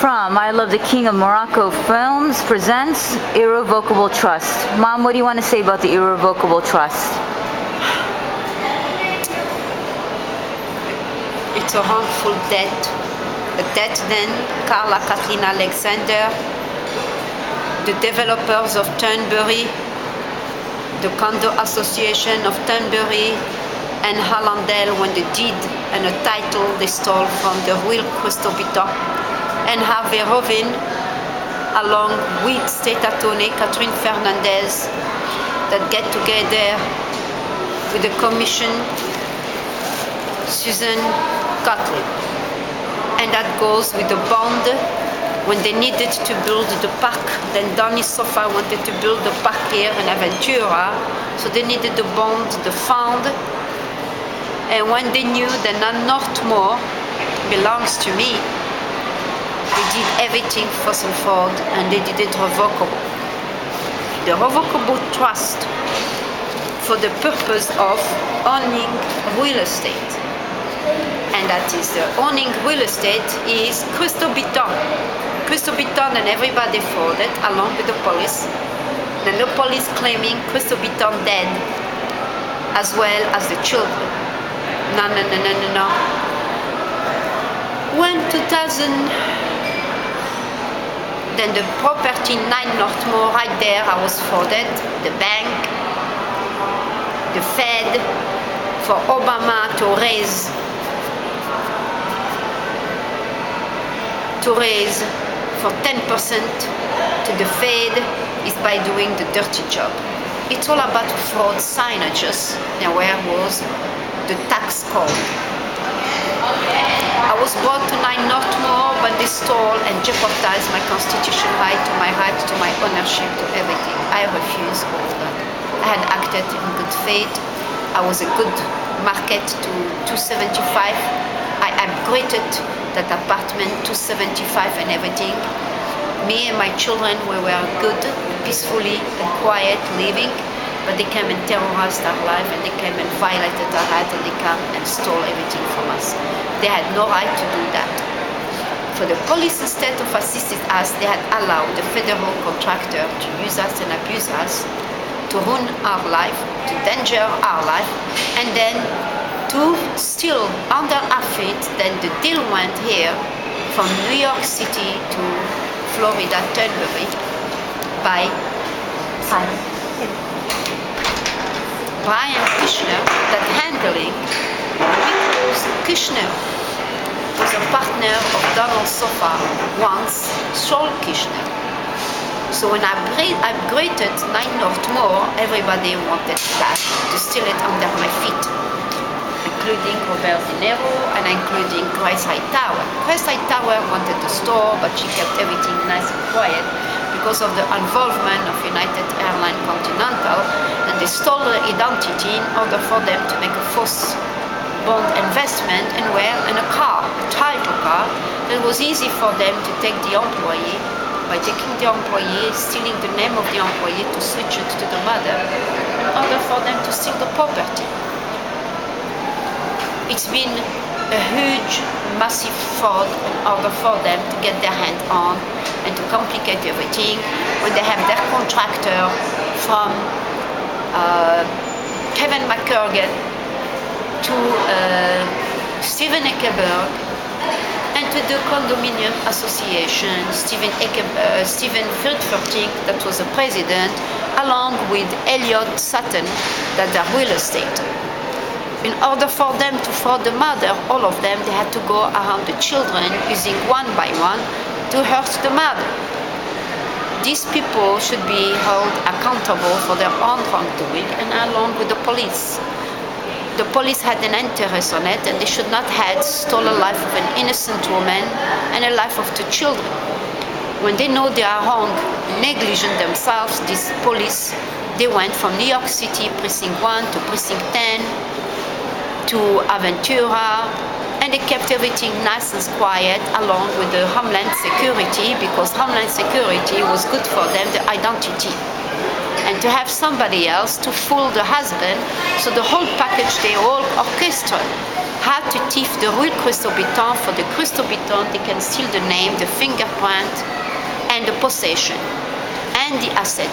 from I Love the King of Morocco Films presents Irrevocable Trust. Mom, what do you want to say about the Irrevocable Trust? It's a harmful debt. The debt then, Carla Kathleen Alexander, the developers of Turnberry, the Condo Association of Turnberry, and Hallandale when they did and a title they stole from the real Crystal Biton, and Harvey Rovin along with State Attorney Catherine Fernandez that get together with the Commission Susan Gotlieb, and that goes with the bond when they needed to build the park. Then Donny Sofa wanted to build the park here in Aventura, so they needed the bond, the fund. And when they knew that Northmore belongs to me, they did everything for Ford and they did it revocable. The revocable trust for the purpose of owning real estate. And that is owning real estate is Crystal Biton. Crystal Biton and everybody for it along with the police. And the police claiming Crystal Biton dead as well as the children. No. When 2000, then the property 9 Northmore right there, I was frauded, the bank, the Fed, for Obama to raise for 10% to the Fed is by doing the dirty job. It's all about fraud signages, and where was the tax code. I was brought to 9 Northmore, but they stole and jeopardized my constitutional right to my ownership, to everything. I refuse all that. I had acted in good faith. I was a good market to 275. I upgraded that apartment to 275 and everything. Me and my children, we were good, peacefully and quiet living. But they came and terrorized our life, and they came and violated our right, and they came and stole everything from us. They had no right to do that. For the police, instead of assisting us, they had allowed the federal contractor to use us and abuse us, to ruin our life, to danger our life, and then to steal under our feet. Then the deal went here from New York City to Florida, Turnberry, by Brian Kushner, that handling, because Kushner was a partner of Donald Sofa, once Saul Kushner. So when I upgraded 9 Northmore, everybody wanted that, to steal it under my feet, including Robert De Niro and including Grace Hightower. Grace Hightower wanted the store, but she kept everything nice and quiet because of the involvement of United Airlines Continental, and they stole the identity in order for them to make a false bond investment and were in a car, a title car, that was easy for them to take the employee, by taking the employee, stealing the name of the employee to switch it to the mother, in order for them to steal the property. It's been a huge, massive fraud in order for them to get their hand on and to complicate everything when they have their contractor from Kevin McCurgan to Stephen Eckeberg and to the condominium association, Stephen Friedfertig, that was the president, along with Elliot Sutton, that are real estate. In order for them to fraud the mother, all of them, they had to go around the children using one by one to hurt the mother. These people should be held accountable for their own wrongdoing, and along with the police. The police had an interest on it, and they should not have stolen the life of an innocent woman and the life of the children. When they know they are wrong, negligent themselves, these police, they went from New York City, Precinct 1 to Precinct 10, to Aventura, and they kept everything nice and quiet along with the Homeland Security, because Homeland Security was good for them, the identity. And to have somebody else to fool the husband, so the whole package, they all orchestrated. how to thief the real Christobitan. For the Christobitan, they can steal the name, the fingerprint, and the possession, and the asset.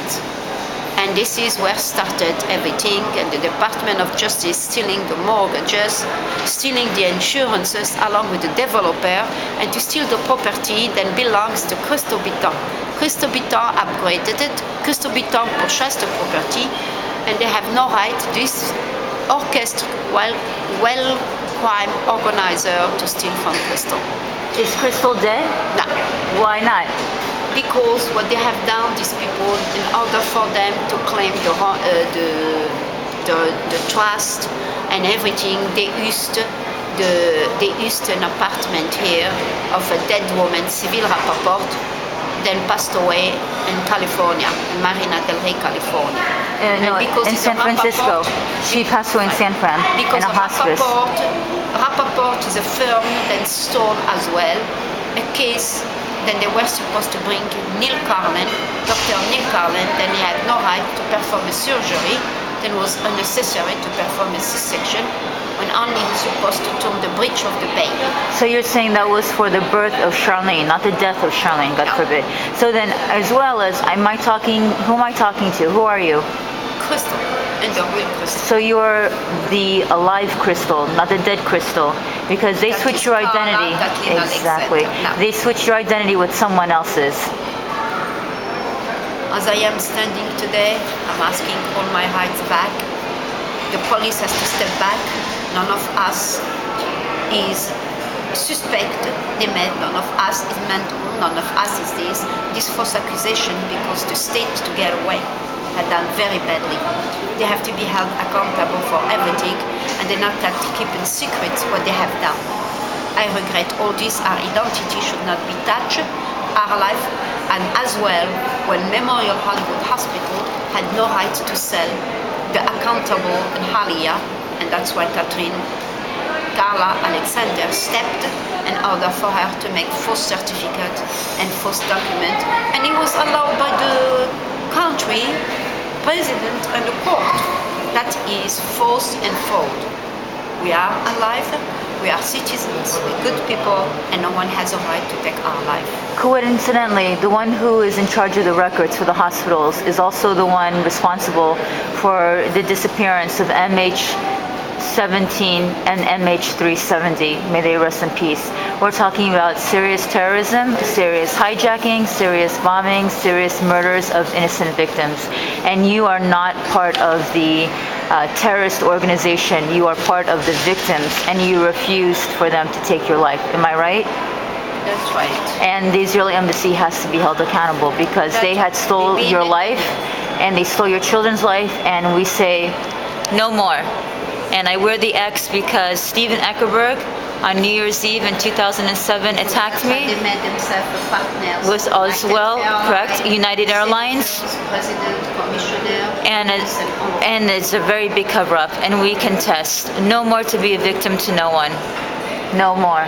And this is where started everything, and the Department of Justice stealing the mortgages, stealing the insurances along with the developer, and to steal the property that belongs to Christobitan. Christobitan upgraded it, Christobitan purchased the property, and they have no right, this orchestra, well crime organizer, to steal from Crystal. Is Crystal dead? No. Why not? Because what they have done, these people, in order for them to claim the trust and everything, they used an apartment here of a dead woman, Civil Rappaport, then passed away in California, in Marina del Rey, California. No, in San Francisco. She passed away in San Fran, because in a hospice. Rappaport is a firm that stole as well a case. Then they were supposed to bring Neil Carlin, Dr. Neil Carlin, then he had no right to perform a surgery, then it was unnecessary to perform a C-section, when only he was supposed to turn the breech of the baby. So you're saying that was for the birth of Charlene, not the death of Charlene, God forbid. So then, as well as, who am I talking to? Who are you? Crystal, and the real Crystal. So you're the alive Crystal, not the dead Crystal, because they That switch is your Carla, identity. Gotlieb, Exactly. Alexander. No. They switch your identity with someone else's. As I am standing today, I'm asking all my rights back. The police has to step back. None of us is suspect. None of us is mental. None of us is this false accusation, because the state, to get away, had done very badly. They have to be held accountable for everything, and they not have to keep in secret what they have done. I regret all this. Our identity should not be touched. Our life, and as well, when Memorial Hollywood Hospital had no right to sell the accountable in Halia, and that's why Carla Alexander stepped in order for her to make false certificate and false document, and it was allowed by the country, president, and the court. That is false and fraud. We are alive, we are citizens, we're good people, and no one has a right to take our life. Coincidentally, the one who is in charge of the records for the hospitals is also the one responsible for the disappearance of MH17 and MH370. May they rest in peace. We're talking about serious terrorism, serious hijacking, serious bombing, serious murders of innocent victims. And you are not part of the terrorist organization. You are part of the victims, and you refused for them to take your life. Am I right? That's right. And the Israeli embassy has to be held accountable, because they had stole your life, and they stole your children's life, and we say no more. And I wear the X because Steven Eckerberg on New Year's Eve in 2007 attacked me. They made themselves partners. Was as well, correct? United Airlines. President, commissioner. And it's a very big cover-up, and we contest. No more to be a victim to no one. No more.